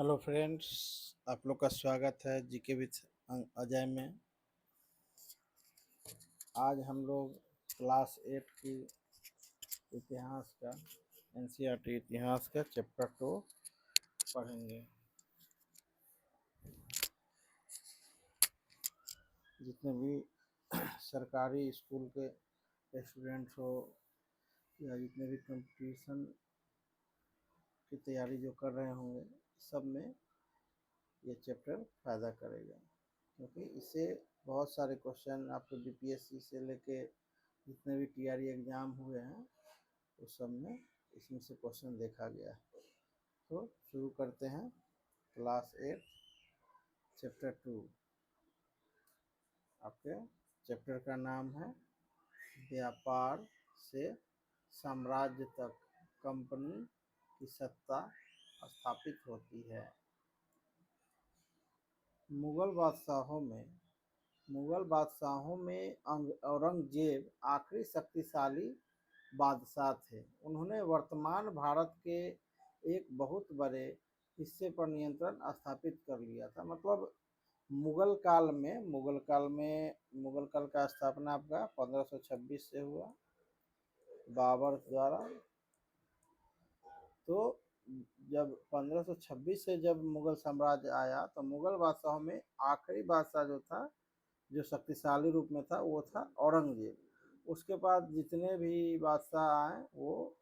Hello friends, आप लोग का स्वागत है जीके विथ अजय में। आज हम लोग क्लास 8 की इतिहास का एनसीईआरटी इतिहास का चैप्टर 2 पढ़ेंगे। जितने भी सरकारी स्कूल के स्टूडेंट्स हो या जितने भी कंपटीशन की तैयारी जो कर रहे होंगे, सब में ये चैप्टर फ़ायदा करेगा, क्योंकि इससे बहुत सारे क्वेश्चन आपको बीपीएससी से लेके जितने भी टीआरई एग्ज़ाम हुए हैं उस सब में इसमें से क्वेश्चन देखा गया है। तो शुरू करते हैं। Class 8 chapter 2। आपके चैप्टर का नाम है व्यापार से साम्राज्य तक कंपनी की सत्ता स्थापित होती है। मुगल बादशाहों में औरंगजेब आखिरी शक्तिशाली बादशाह थे। उन्होंने वर्तमान भारत के एक बहुत बड़े हिस्से पर नियंत्रण स्थापित कर लिया था। मतलब मुगल काल का स्थापना आपका 1526 से हुआ बाबर द्वारा। तो जब 1526 से जब मुगल साम्राज्य आया तो मुगल बादशाहों में आखिरी बादशाह जो था, जो शक्तिशाली रूप में था, वो था औरंगजेब। उसके बाद जितने भी बादशाह आए वो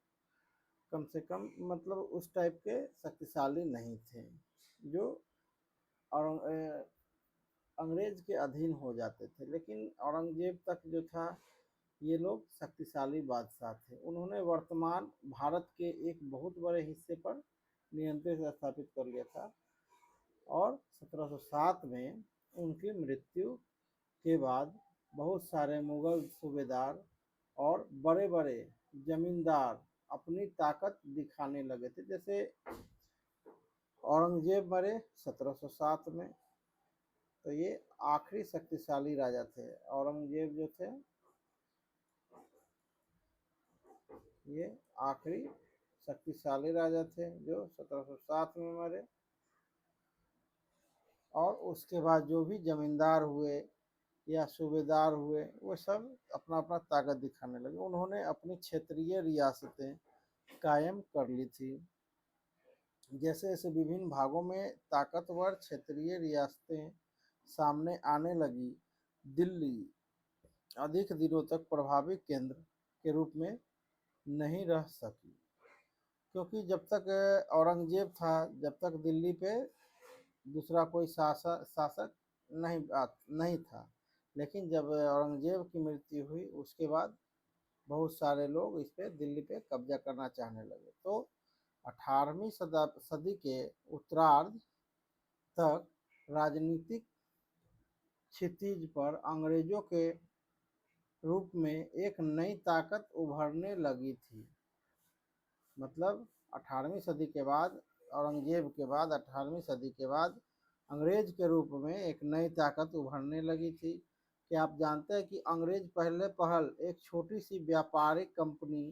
कम से कम मतलब उस टाइप के शक्तिशाली नहीं थे, जो अंग्रेज के अधीन हो जाते थे। लेकिन औरंगजेब तक जो था, ये लोग शक्तिशाली बादशाह थे। उन्होंने वर्तमान भारत के एक बहुत बड़े हिस्से पर नियंत्रण स्थापित कर लिया था। और 1707 में उनकी मृत्यु के बाद बहुत सारे मुगल सूबेदार और बड़े बड़े जमींदार अपनी ताकत दिखाने लगे थे। जैसे औरंगजेब मरे 1707 में, तो ये आखिरी शक्तिशाली राजा थे। औरंगजेब जो थे, ये आखिरी शक्तिशाली राजा थे जो 1707 में मरे। और उसके बाद जो भी जमींदार हुए या सूबेदार हुए, वो सब अपना अपना ताकत दिखाने लगे। उन्होंने अपनी क्षेत्रीय रियासतें कायम कर ली थी। जैसे जैसे विभिन्न भागों में ताकतवर क्षेत्रीय रियासतें सामने आने लगी, दिल्ली अधिक दिनों तक प्रभावी केंद्र के रूप में नहीं रह सकी, क्योंकि जब तक औरंगजेब था, जब तक दिल्ली पे दूसरा कोई शासक नहीं था। लेकिन जब औरंगजेब की मृत्यु हुई, उसके बाद बहुत सारे लोग इस पे दिल्ली पे कब्जा करना चाहने लगे। तो 18वीं सदी के उत्तरार्ध तक राजनीतिक क्षितिज पर अंग्रेजों के रूप में एक नई ताकत उभरने लगी थी। मतलब 18वीं सदी के बाद, औरंगजेब के बाद 18वीं सदी के बाद अंग्रेज के रूप में एक नई ताकत उभरने लगी थी। कि आप जानते हैं कि अंग्रेज पहल एक छोटी सी व्यापारिक कंपनी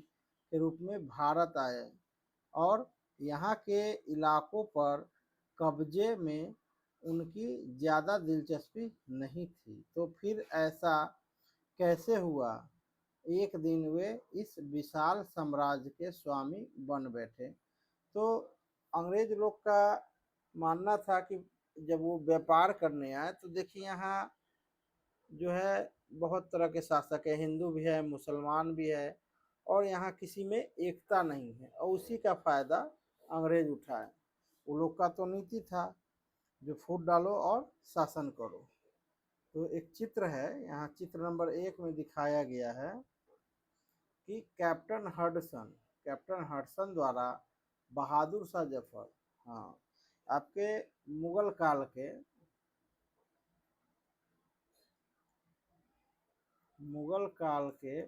के रूप में भारत आए और यहाँ के इलाकों पर कब्जे में उनकी ज़्यादा दिलचस्पी नहीं थी। तो फिर ऐसा कैसे हुआ, एक दिन वे इस विशाल साम्राज्य के स्वामी बन बैठे। तो अंग्रेज लोग का मानना था कि जब वो व्यापार करने आए तो देखिए यहाँ जो है बहुत तरह के शासक है, हिंदू भी है, मुसलमान भी है, और यहाँ किसी में एकता नहीं है, और उसी का फायदा अंग्रेज उठाए। वो लोग का तो नीति था जो फूट डालो और शासन करो। तो एक चित्र है यहाँ, चित्र नंबर 1 में दिखाया गया है कि कैप्टन हडसन द्वारा बहादुर शाह जफर, हाँ, आपके मुगल काल के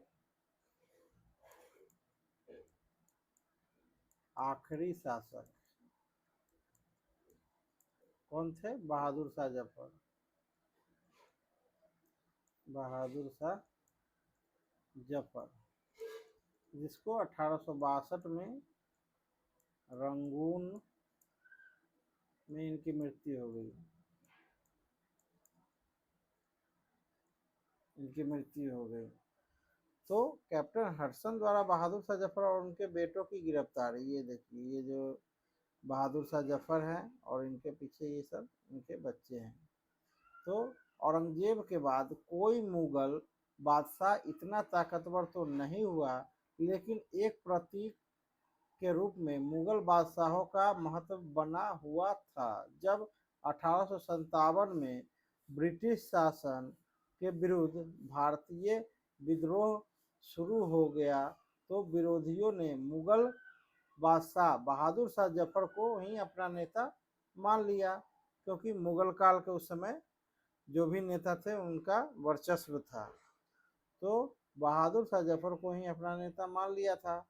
आखिरी शासक कौन थे? बहादुर शाह जफर, जिसको 1862 में रंगून में इनकी मृत्यु हो गई, इनकी मृत्यु हो गई। तो कैप्टन हडसन द्वारा बहादुर शाह जफर और उनके बेटों की गिरफ्तारी, ये देखिए ये जो बहादुर शाह जफर हैं और इनके पीछे ये सब इनके बच्चे हैं। तो औरंगजेब के बाद कोई मुगल बादशाह इतना ताकतवर तो नहीं हुआ, लेकिन एक प्रतीक के रूप में मुगल बादशाहों का महत्व बना हुआ था। जब 1857 में ब्रिटिश शासन के विरुद्ध भारतीय विद्रोह शुरू हो गया तो विरोधियों ने मुगल बादशाह बहादुर शाह जफर को ही अपना नेता मान लिया, क्योंकि मुगल काल के उस समय जो भी नेता थे उनका वर्चस्व था। तो बहादुर शाह जफर को ही अपना नेता मान लिया था।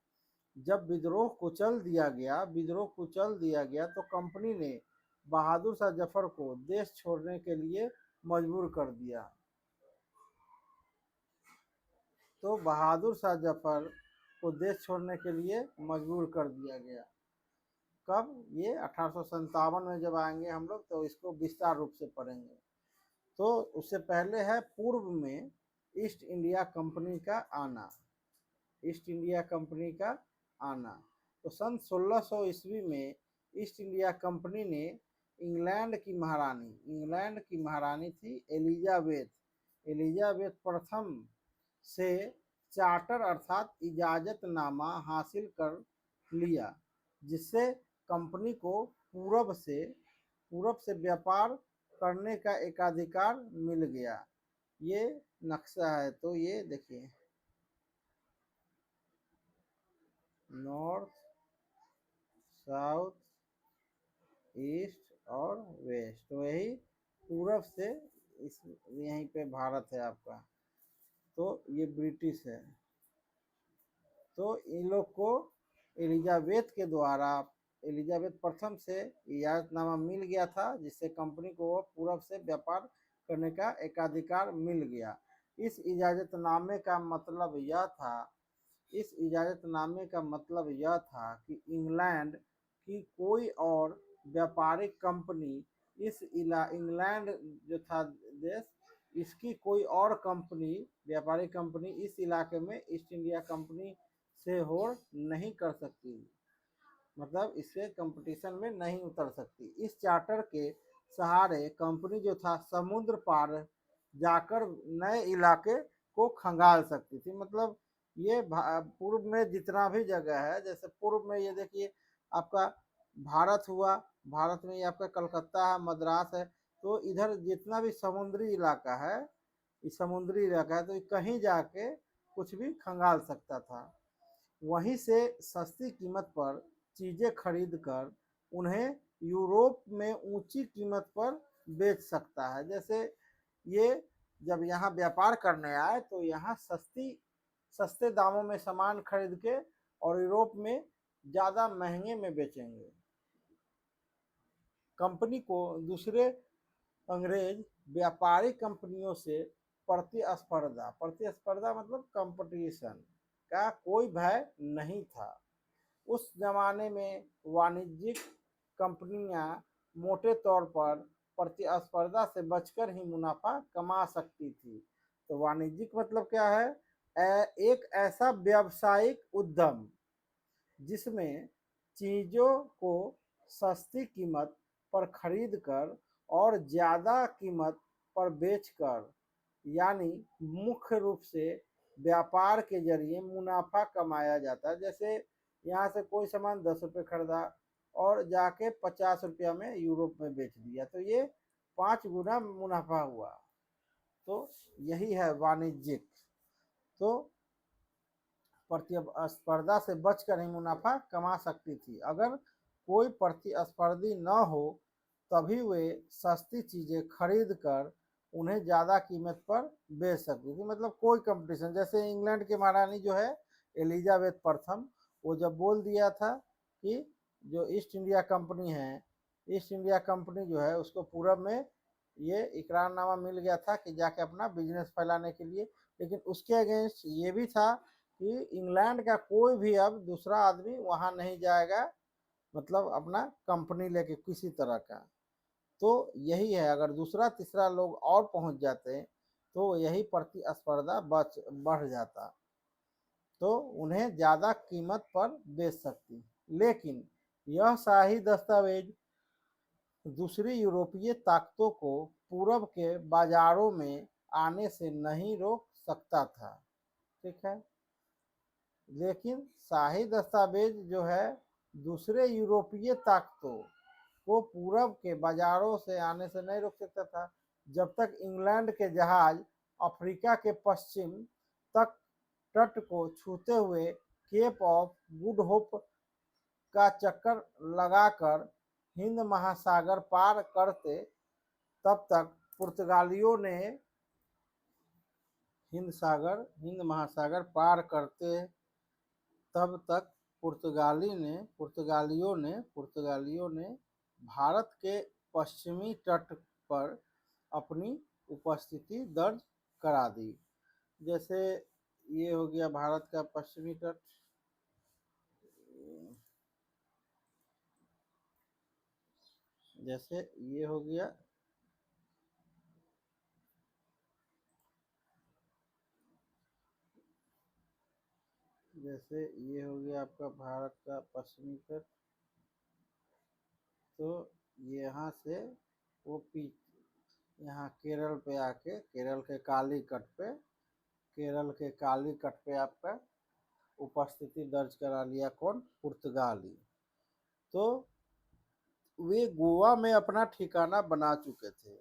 जब विद्रोह कुचल दिया गया तो कंपनी ने बहादुर शाह जफर को देश छोड़ने के लिए मजबूर कर दिया। तो बहादुर शाह जफर को देश छोड़ने के लिए मजबूर कर दिया गया। कब? ये 1857 में जब आएंगे हम लोग तो इसको विस्तार रूप से पढ़ेंगे। तो उससे पहले है पूर्व में ईस्ट इंडिया कंपनी का आना। ईस्ट इंडिया कंपनी का आना तो सन 1600 ईस्वी में ईस्ट इंडिया कंपनी ने इंग्लैंड की महारानी थी एलिजाबेथ प्रथम से चार्टर अर्थात इजाजतनामा हासिल कर लिया, जिससे कंपनी को पूरब से व्यापार करने का एकाधिकार मिल गया। ये नक्शा है, तो ये देखिए नॉर्थ, साउथ, ईस्ट और वेस्ट, तो यही पूरब से इस यहीं पे भारत है आपका। तो ये ब्रिटिश है। तो इन लोग को एलिजाबेथ प्रथम से इजाजतनामा मिल गया था, जिससे कंपनी को पूरब से व्यापार करने का एकाधिकार मिल गया। इस इजाजतनामे का मतलब यह था कि इंग्लैंड की कोई और व्यापारिक कंपनी इंग्लैंड जो था देश, इसकी कोई और व्यापारिक कंपनी इस इलाके में ईस्ट इंडिया कंपनी से होड़ नहीं कर सकती, मतलब इससे कंपटीशन में नहीं उतर सकती। इस चार्टर के सहारे कंपनी जो था समुद्र पार जाकर नए इलाके को खंगाल सकती थी। मतलब ये पूर्व में जितना भी जगह है, जैसे पूर्व में ये देखिए आपका भारत हुआ, भारत में ये आपका कलकत्ता है, मद्रास है, तो इधर जितना भी समुद्री इलाका है तो कहीं जाके कुछ भी खंगाल सकता था। वहीं से सस्ती कीमत पर चीजें खरीद कर उन्हें यूरोप में ऊंची कीमत पर बेच सकता है। जैसे ये जब यहाँ व्यापार करने आए तो यहाँ सस्ते दामों में सामान खरीद के और यूरोप में ज्यादा महंगे में बेचेंगे। कंपनी को दूसरे अंग्रेज व्यापारिक कंपनियों से प्रतिस्पर्धा मतलब कंपटीशन का कोई भय नहीं था। उस जमाने में वाणिज्यिक कंपनियां मोटे तौर पर प्रतिस्पर्धा से बचकर ही मुनाफा कमा सकती थी। तो वाणिज्यिक मतलब क्या है? एक ऐसा व्यावसायिक उद्यम जिसमें चीजों को सस्ती कीमत पर खरीद कर और ज्यादा कीमत पर बेचकर, यानी मुख्य रूप से व्यापार के जरिए मुनाफा कमाया जाता है। जैसे यहाँ से कोई सामान 10 रुपये खरीदा और जाके 50 रुपया में यूरोप में बेच दिया, तो ये 5 गुना मुनाफा हुआ। तो यही है वाणिज्यिक। तो प्रतिस्पर्धा से बचकर ही मुनाफा कमा सकती थी। अगर कोई प्रतिस्पर्धी न हो तभी वे सस्ती चीजें खरीद कर उन्हें ज्यादा कीमत पर बेच सकती थी। मतलब कोई कंपटीशन, जैसे इंग्लैंड की महारानी जो है एलिजाबेथ प्रथम, वो जब बोल दिया था कि जो ईस्ट इंडिया कंपनी है, ईस्ट इंडिया कंपनी जो है उसको पूरब में ये इकरारनामा मिल गया था कि जाके अपना बिजनेस फैलाने के लिए, लेकिन उसके अगेंस्ट ये भी था कि इंग्लैंड का कोई भी अब दूसरा आदमी वहां नहीं जाएगा मतलब अपना कंपनी लेके किसी तरह का। तो यही है, अगर दूसरा तीसरा लोग और पहुंच जाते तो यही प्रतिस्पर्धा बढ़ जाता, तो उन्हें ज़्यादा कीमत पर बेच सकती। लेकिन यह शाही दस्तावेज दूसरी यूरोपीय ताकतों को पूरब के बाजारों में आने से नहीं रोक सकता था। ठीक है, लेकिन शाही दस्तावेज जो है दूसरे यूरोपीय ताकतों को पूरब के बाजारों से आने से नहीं रोक सकता था। जब तक इंग्लैंड के जहाज अफ्रीका के पश्चिम तक तट को छूते हुए केप ऑफ गुड होप का चक्कर लगाकर हिंद महासागर पार करते, तब तक पुर्तगालियों ने हिंद महासागर पार करते, तब तक पुर्तगालियों ने भारत के पश्चिमी तट पर अपनी उपस्थिति दर्ज करा दी। जैसे ये हो गया भारत का पश्चिमी तट, जैसे ये हो गया, जैसे ये हो गया आपका भारत का पश्चिमी तट। तो यहाँ से वो यहाँ केरल पे आके केरल के काली कट पे आपका उपस्थिति दर्ज करा लिया कौन, पुर्तगाली। तो वे गोवा में अपना ठिकाना बना चुके थे।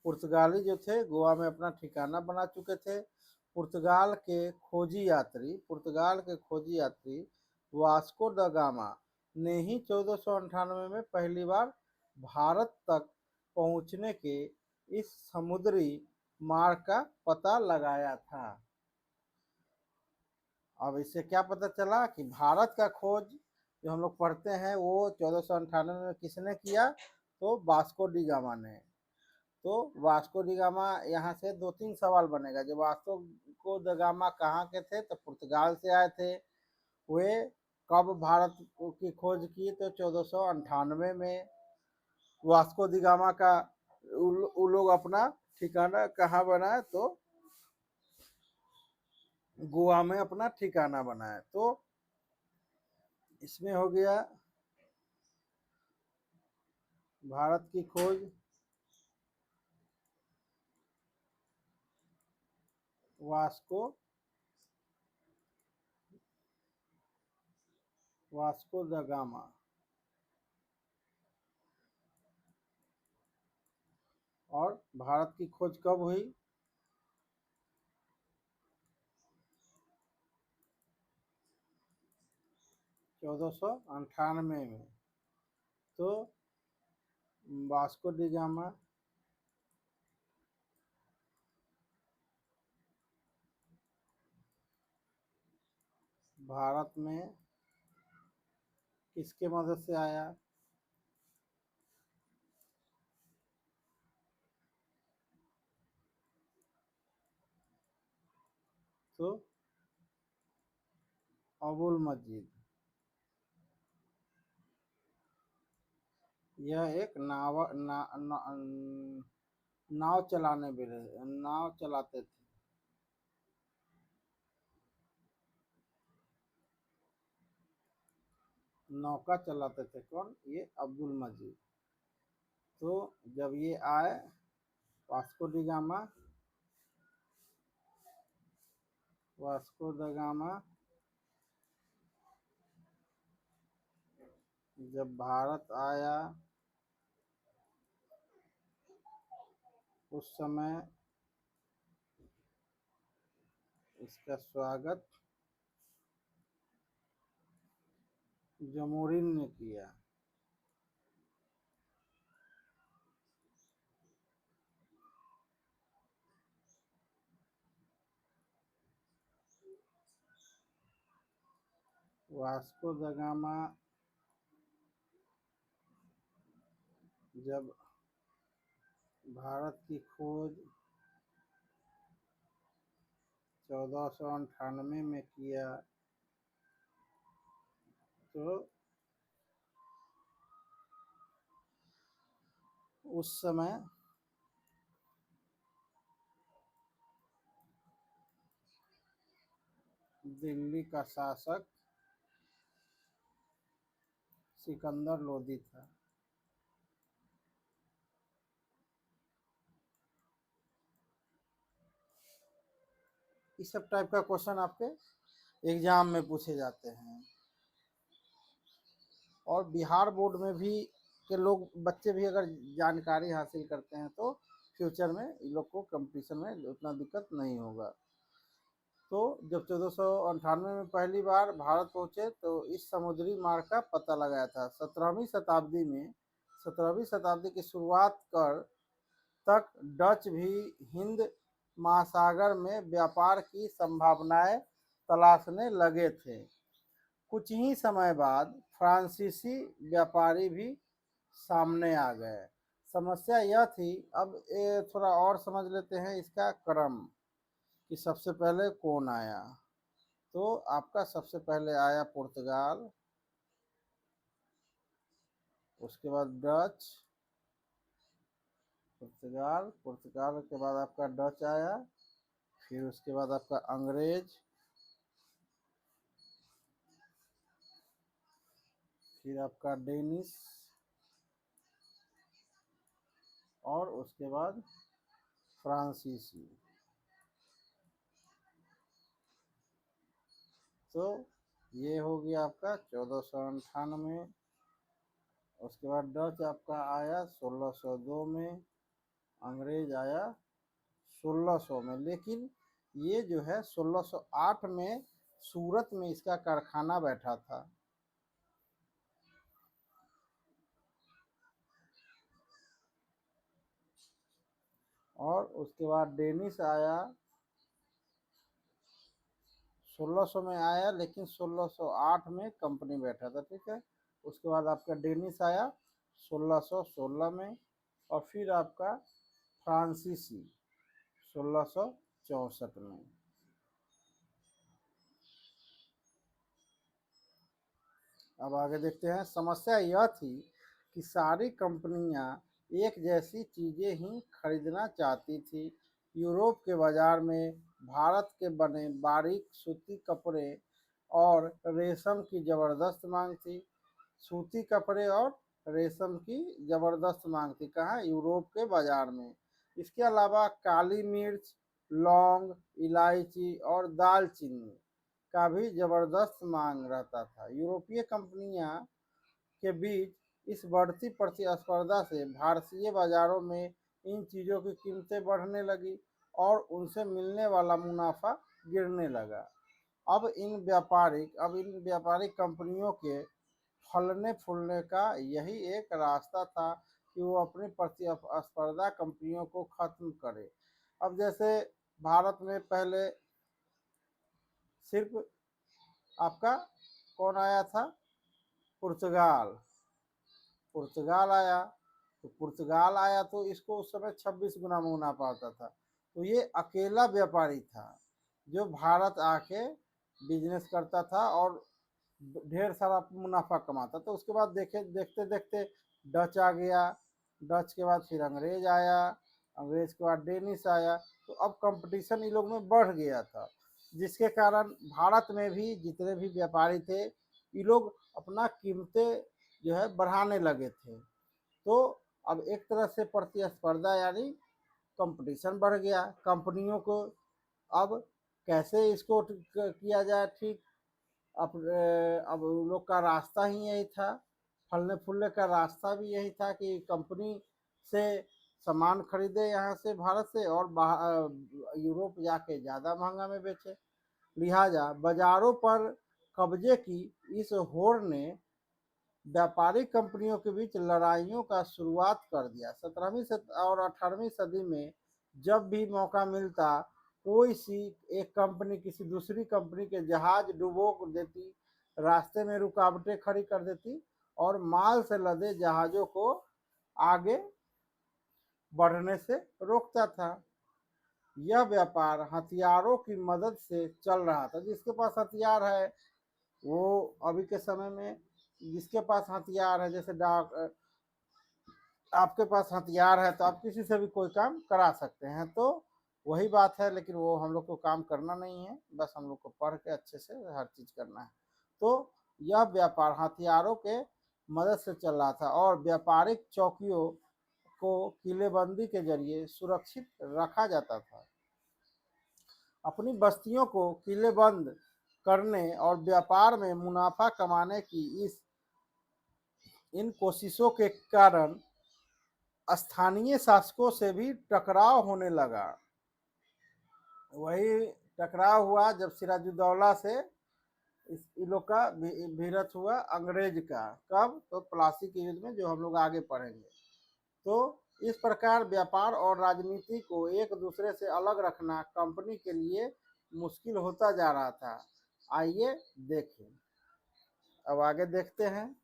पुर्तगाली जो थे गोवा में अपना ठिकाना बना चुके थे। पुर्तगाल के खोजी यात्री वास्को द गामा ने ही 1498 में पहली बार भारत तक पहुंचने के इस समुद्री मार्ग का पता लगाया था। अब इससे क्या पता चला कि भारत का खोज जो हम लोग पढ़ते हैं वो 1498 में किसने किया, तो वास्को डी गामा ने। तो वास्को डी गामा, यहाँ से दो तीन सवाल बनेगा। जब वास्को द गामा कहाँ के थे, तो पुर्तगाल से आए थे। वे कब भारत की खोज की, तो 1498 में। वास्को दी गामा का वो लोग अपना ठिकाना कहाँ बनाए, तो गोवा में अपना ठिकाना बनाए। तो इसमें हो गया भारत की खोज वास्को वास्को द गामा। और भारत की खोज कब हुई, 1498 में। तो वास्को डी गामा भारत में किसके मदद से आया, तो अबुल मजीद। यह एक नाव चलाते थे। नौका चलाते थे कौन, ये अब्दुल मजीद। तो जब ये आए Vasco D gamma, Vasco the gamma जब भारत आया, उस समय इसका स्वागत जमोरिन ने किया। वास्को द गामा जब भारत की खोज 1498 में किया, तो उस समय दिल्ली का शासक सिकंदर लोदी था। इस सब टाइप का क्वेश्चन आपके एग्जाम में पूछे जाते हैं। और बिहार बोर्ड में भी के लोग बच्चे भी अगर जानकारी हासिल करते हैं तो फ्यूचर में इन लोग को कंपटीशन में उतना दिक्कत नहीं होगा। तो जब 1498 में पहली बार भारत पहुंचे तो इस समुद्री मार्ग का पता लगाया था। 17वीं शताब्दी की शुरुआत कर तक डच भी हिंद महासागर में व्यापार की संभावनाएं तलाशने लगे थे। कुछ ही समय बाद फ्रांसीसी व्यापारी भी सामने आ गए। समस्या यह थी, अब ये थोड़ा और समझ लेते हैं इसका क्रम कि सबसे पहले कौन आया। तो आपका सबसे पहले आया पुर्तगाल, उसके बाद डच, पुर्तगाल के बाद आपका डच आया, फिर उसके बाद आपका अंग्रेज, फिर आपका डेनिश, और उसके बाद फ्रांसीसी। तो ये हो गया आपका 1498। उसके बाद डच आपका आया 1602 में, अंग्रेज आया 1600 में। लेकिन ये जो है 1608 में सूरत में इसका कारखाना बैठा था। और उसके बाद डेनिश आया 1600 में आया, लेकिन 1608 में कंपनी बैठा था, ठीक है। उसके बाद आपका डेनिश आया 1616 में, और फिर आपका फ्रांसीसी 1664 में। अब आगे देखते हैं। समस्या यह थी कि सारी कंपनियां एक जैसी चीजें ही खरीदना चाहती थी। यूरोप के बाजार में भारत के बने बारीक सूती कपड़े और रेशम की जबरदस्त मांग थी। सूती कपड़े और रेशम की जबरदस्त मांग थी कहाँ? यूरोप के बाजार में। इसके अलावा काली मिर्च, लौंग, इलायची और दालचीनी का भी जबरदस्त मांग रहता था। यूरोपीय कंपनियां के बीच इस बढ़ती प्रतिस्पर्धा से भारतीय बाजारों में इन चीज़ों की कीमतें बढ़ने लगी और उनसे मिलने वाला मुनाफा गिरने लगा। अब इन व्यापारिक कंपनियों के फलने फूलने का यही एक रास्ता था कि वो अपनी प्रतिस्पर्धा कंपनियों को खत्म करे। अब जैसे भारत में पहले सिर्फ आपका कौन आया था? पुर्तगाल। पुर्तगाल आया, तो पुर्तगाल आया तो इसको उस समय 26 गुना मुनाफा होता था। तो ये अकेला व्यापारी था जो भारत आके बिजनेस करता था और ढेर सारा मुनाफा कमाता। तो उसके बाद देखते देखते डच आ गया, डच के बाद फिर अंग्रेज आया, अंग्रेज के बाद डेनिश आया। तो अब कंपटीशन इन लोग में बढ़ गया था, जिसके कारण भारत में भी जितने भी व्यापारी थे ये लोग अपना कीमतें जो है बढ़ाने लगे थे। तो अब एक तरह से प्रतिस्पर्धा यानी कंपटीशन बढ़ गया कंपनियों को। अब कैसे इसको किया जाए ठीक? अब लोग का रास्ता ही यही था, फलने फूलने का रास्ता भी यही था कि कंपनी से सामान खरीदे यहाँ से भारत से और यूरोप जाके ज़्यादा महंगा में बेचे। लिहाजा बाजारों पर कब्जे की इस होड़ ने व्यापारिक कंपनियों के बीच लड़ाइयों का शुरुआत कर दिया। 17वीं और 18वीं सदी में जब भी मौका मिलता, कोई सी एक कंपनी किसी दूसरी कंपनी के जहाज डुबो देती, रास्ते में रुकावटें खड़ी कर देती और माल से लदे जहाजों को आगे बढ़ने से रोकता था। यह व्यापार हथियारों की मदद से चल रहा था। जिसके पास हथियार है वो अभी के समय में जिसके पास हथियार है, जैसे आपके पास हथियार है तो आप किसी से भी कोई काम करा सकते हैं। तो वही बात है, लेकिन वो हम लोग को काम करना नहीं है, बस हम लोग को पढ़ के अच्छे से हर चीज़ करना है। तो यह व्यापार हथियारों के मदद से चल रहा था और व्यापारिक चौकियों को किलेबंदी के जरिए सुरक्षित रखा जाता था। अपनी बस्तियों को किलेबंद करने और व्यापार में मुनाफा कमाने की इन कोशिशों के कारण स्थानीय शासकों से भी टकराव होने लगा। वही टकराव हुआ जब सिराजुद्दौला से इन लोग का भिड़ंत हुआ अंग्रेज का। कब? तो प्लासी के युद्ध में, जो हम लोग आगे पढ़ेंगे। तो इस प्रकार व्यापार और राजनीति को एक दूसरे से अलग रखना कंपनी के लिए मुश्किल होता जा रहा था। आइए देखें, अब आगे देखते हैं।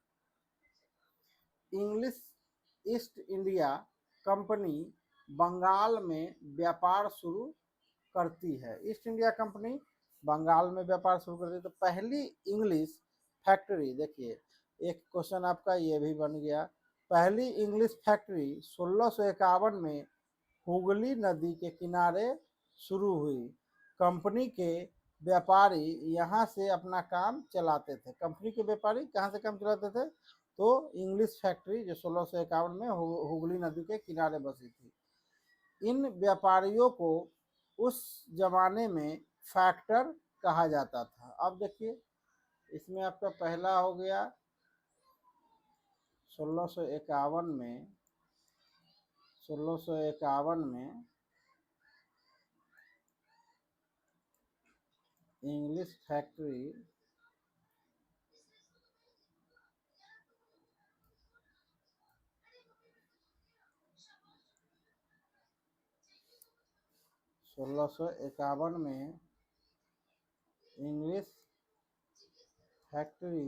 English East India company Bengal में व्यापार शुरू करती है। ईस्ट इंडिया कंपनी बंगाल में व्यापार शुरू करती है। तो पहली इंग्लिश फैक्ट्री, देखिए एक क्वेश्चन आपका ये भी बन गया। पहली इंग्लिश फैक्ट्री 1651 में हुगली नदी के किनारे शुरू हुई। कंपनी के व्यापारी यहाँ से अपना काम चलाते थे। कंपनी के व्यापारी कहाँ से काम चलाते थे? तो इंग्लिश फैक्ट्री जो 1651 में हुगली नदी के किनारे बसी थी। इन व्यापारियों को उस जमाने में फैक्टर कहा जाता था। अब देखिए, इसमें आपका पहला हो गया 1651 में 1651 में इंग्लिश फैक्ट्री 1651 में इंग्लिश फैक्ट्री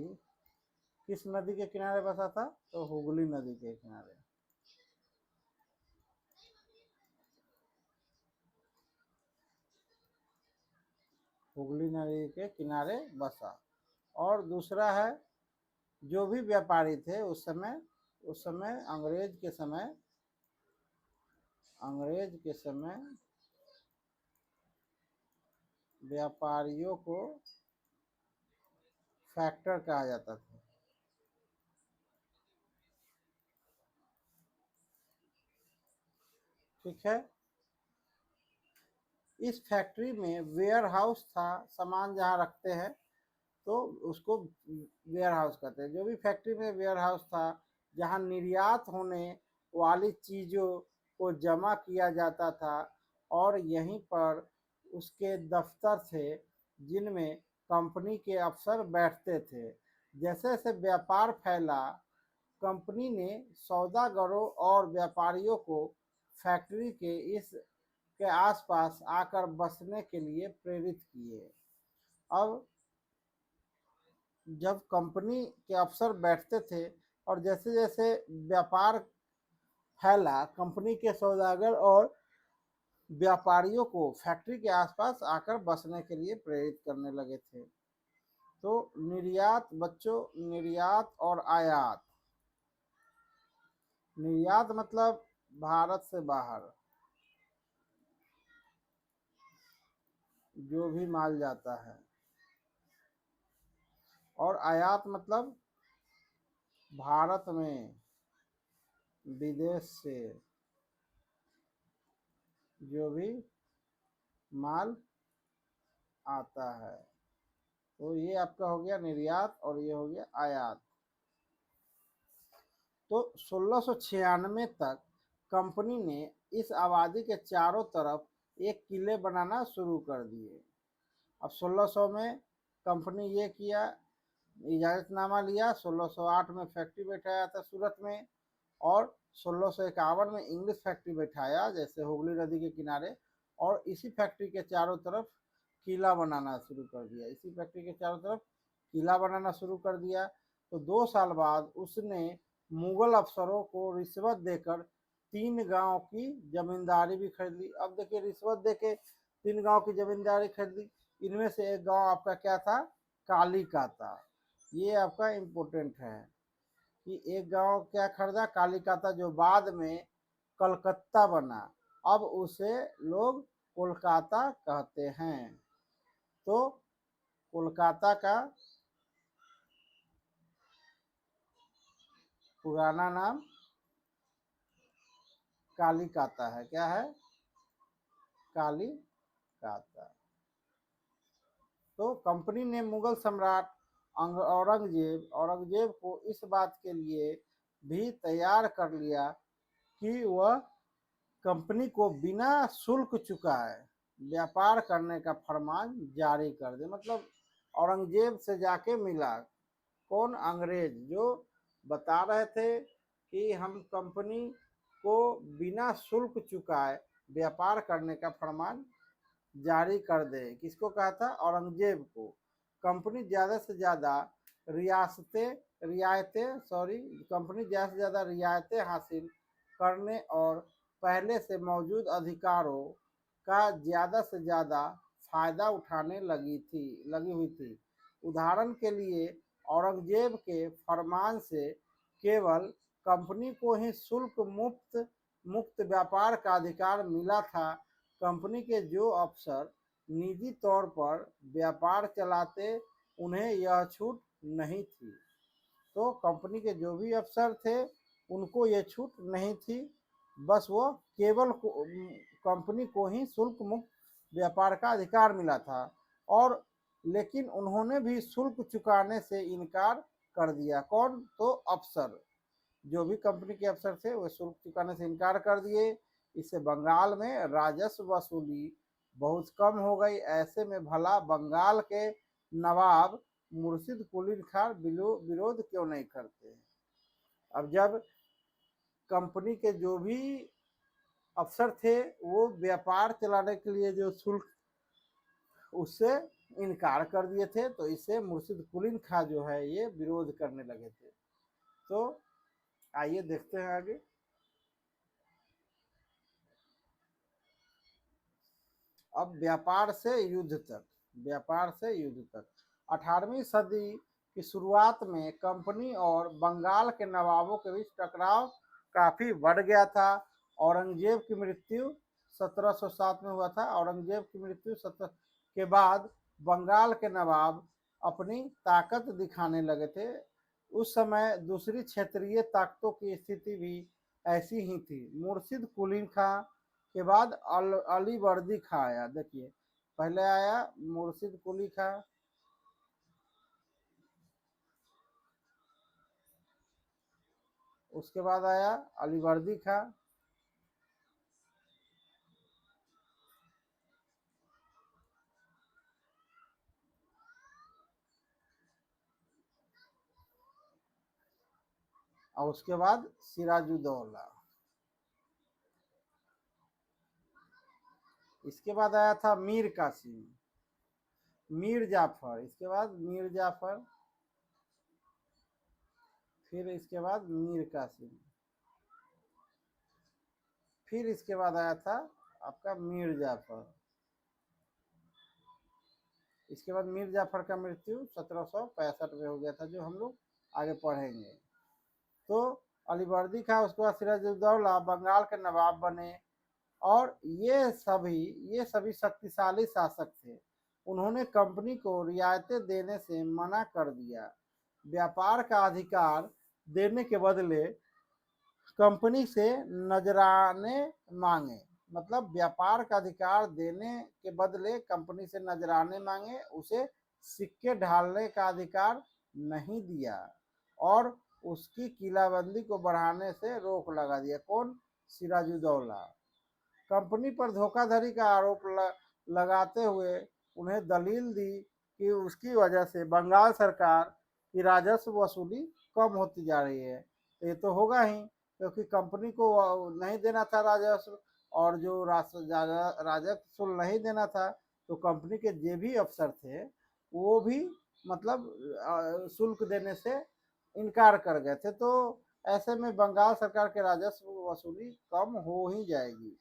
किस नदी के किनारे बसा था? तो हुगली नदी के किनारे। हुगली नदी के किनारे बसा। और दूसरा है, जो भी व्यापारी थे उस समय अंग्रेज के समय व्यापारियों को फैक्टर कहा जाता था। ठीक है। इस फैक्ट्री में वेयर हाउस था, सामान जहाँ रखते हैं तो उसको वेयर हाउस कहते हैं। जो भी फैक्ट्री में वेयर हाउस था, जहाँ निर्यात होने वाली चीज़ों को जमा किया जाता था, और यहीं पर उसके दफ्तर थे जिनमें कंपनी के अफसर बैठते थे। जैसे जैसे व्यापार फैला, कंपनी ने सौदागरों और व्यापारियों को फैक्ट्री के के आसपास आकर बसने के लिए प्रेरित किए। अब जब कंपनी के अफसर बैठते थे और जैसे जैसे व्यापार फैला, कंपनी के सौदागर और व्यापारियों को फैक्ट्री के आसपास आकर बसने के लिए प्रेरित करने लगे थे। तो निर्यात बच्चों, निर्यात और आयात। निर्यात मतलब भारत से बाहर जो भी माल जाता है, और आयात मतलब भारत में विदेश से जो भी माल आता है। तो ये आपका हो गया निर्यात और ये हो गया आयात। तो 1696 तक कंपनी ने इस आबादी के चारों तरफ एक किले बनाना शुरू कर दिए। अब 1600 में कंपनी ये किया, इजाजतनामा लिया। 1608 में फैक्ट्री बैठाया था सूरत में, और 1651 में इंग्लिश फैक्ट्री बैठाया जैसे हुगली नदी के किनारे, और इसी फैक्ट्री के चारों तरफ किला बनाना शुरू कर दिया। इसी फैक्ट्री के चारों तरफ किला बनाना शुरू कर दिया। तो 2 साल बाद उसने मुगल अफसरों को रिश्वत देकर 3 गांव की जमींदारी भी खरीद ली। अब देखिए, रिश्वत देके 3 गांव की जमींदारी खरीद ली। इनमें से एक गांव आपका क्या था? काली का था। ये आपका इम्पोर्टेंट है कि एक गांव क्या खरीदा, कालिकाता, जो बाद में कलकत्ता बना, अब उसे लोग कोलकाता कहते हैं। तो कोलकाता का पुराना नाम कालिकाता है। क्या है? कालिकाता। तो कंपनी ने मुगल सम्राट औरंगजेब को इस बात के लिए भी तैयार कर लिया कि वह कंपनी को बिना शुल्क चुकाए व्यापार करने का फरमान जारी कर दे। मतलब औरंगजेब से जाके मिला कौन? अंग्रेज, जो बता रहे थे कि हम कंपनी को बिना शुल्क चुकाए व्यापार करने का फरमान जारी कर दे। किसको कहा था? औरंगजेब को। कंपनी ज़्यादा से ज़्यादा कंपनी ज़्यादा से ज़्यादा रियायतें हासिल करने और पहले से मौजूद अधिकारों का ज़्यादा से ज़्यादा फायदा उठाने लगी हुई थी। उदाहरण के लिए औरंगजेब के फरमान से केवल कंपनी को ही शुल्क मुक्त व्यापार का अधिकार मिला था। कंपनी के जो अफसर निजी तौर पर व्यापार चलाते, उन्हें यह छूट नहीं थी। तो कंपनी के जो भी अफसर थे, उनको यह छूट नहीं थी। बस वो केवल कंपनी को ही शुल्क मुक्त व्यापार का अधिकार मिला था। और लेकिन उन्होंने भी शुल्क चुकाने से इनकार कर दिया। कौन? तो अफसर, जो भी कंपनी के अफसर थे, वो शुल्क चुकाने से इनकार कर दिए। इससे बंगाल में राजस्व वसूली बहुत कम हो गई। ऐसे में भला बंगाल के नवाब मुर्शिद कुली खान विरोध क्यों नहीं करते? अब जब कंपनी के जो भी अफसर थे, वो व्यापार चलाने के लिए जो शुल्क, उससे इनकार कर दिए थे, तो इससे मुर्शिद कुली खां जो है ये विरोध करने लगे थे। तो आइए देखते हैं आगे। अब व्यापार से युद्ध तक, 18वीं सदी की शुरुआत में कंपनी और बंगाल के नवाबों के बीच टकराव काफी बढ़ गया था। औरंगजेब की मृत्यु 1707 में हुआ था। औरंगजेब की मृत्यु के बाद बंगाल के नवाब अपनी ताकत दिखाने लगे थे। उस समय दूसरी क्षेत्रीय ताकतों की स्थिति भी ऐसी ही थी। मुर्शिद कुली खां के बाद अलीवर्दी खां आया। देखिए, पहले आया मुर्शिद कुली खां, उसके बाद आया अलीवर्दी खां, और उसके बाद सिराजुद्दौला। इसके बाद आया था मीर कासिम, मीर जाफर, इसके बाद मीर जाफर, फिर इसके बाद मीर कासिम, फिर इसके बाद आया था आपका मीर जाफर। इसके बाद मीर जाफर का मृत्यु 1765 में हो गया था, जो हम लोग आगे पढ़ेंगे। तो अलीवर्दी खां, उसके बाद सिराजुद्दौला बंगाल के नवाब बने। और ये सभी शक्तिशाली शासक थे। उन्होंने कंपनी को रियायतें देने से मना कर दिया। व्यापार का अधिकार देने के बदले कंपनी से नजराने मांगे। मतलब व्यापार का अधिकार देने के बदले कंपनी से नजराने मांगे, उसे सिक्के ढालने का अधिकार नहीं दिया और उसकी किलाबंदी को बढ़ाने से रोक लगा दिया। कौन? सिराजुद्दौला। कंपनी पर धोखाधड़ी का आरोप लगाते हुए उन्हें दलील दी कि उसकी वजह से बंगाल सरकार की राजस्व वसूली कम होती जा रही है। ये तो होगा ही, क्योंकि कंपनी को नहीं देना था राजस्व, और जो राजस्व नहीं देना था, तो कंपनी के जो भी अफसर थे, वो भी मतलब शुल्क देने से इनकार कर गए थे। तो ऐसे में बंगाल सरकार के राजस्व वसूली कम हो ही जाएगी।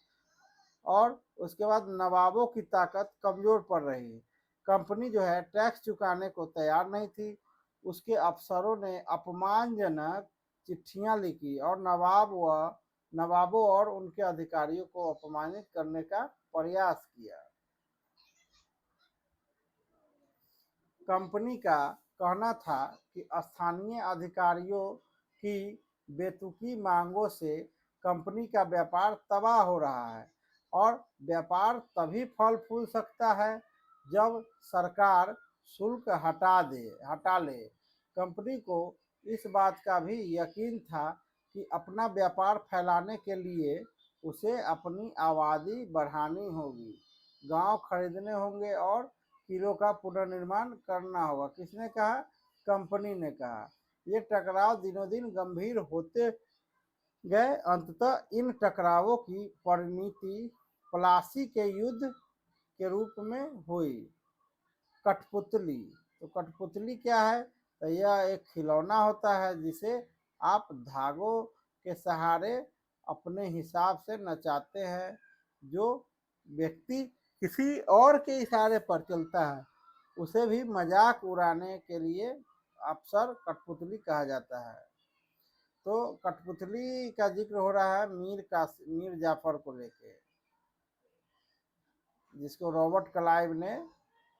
और उसके बाद नवाबों की ताकत कमजोर पड़ रही है। कंपनी जो है टैक्स चुकाने को तैयार नहीं थी। उसके अफसरों ने अपमानजनक चिट्ठियां लिखी और नवाबों और उनके अधिकारियों को अपमानित करने का प्रयास किया। कंपनी का कहना था कि स्थानीय अधिकारियों की बेतुकी मांगों से कंपनी का व्यापार तबाह हो रहा है और व्यापार तभी फल फूल सकता है जब सरकार शुल्क हटा ले। कंपनी को इस बात का भी यकीन था कि अपना व्यापार फैलाने के लिए उसे अपनी आबादी बढ़ानी होगी, गांव खरीदने होंगे और किलों का पुनर्निर्माण करना होगा। किसने कहा? कंपनी ने कहा। ये टकराव दिनों दिन गंभीर होते गए। अंततः इन टकरावों की परिणति प्लासी के युद्ध के रूप में हुई। कठपुतली। तो कठपुतली क्या है? तो यह एक खिलौना होता है जिसे आप धागों के सहारे अपने हिसाब से नचाते हैं। जो व्यक्ति किसी और के इशारे पर चलता है उसे भी मजाक उड़ाने के लिए अक्सर कठपुतली कहा जाता है। तो कठपुतली का जिक्र हो रहा है मीर जाफर को लेके, जिसको रॉबर्ट क्लाइव ने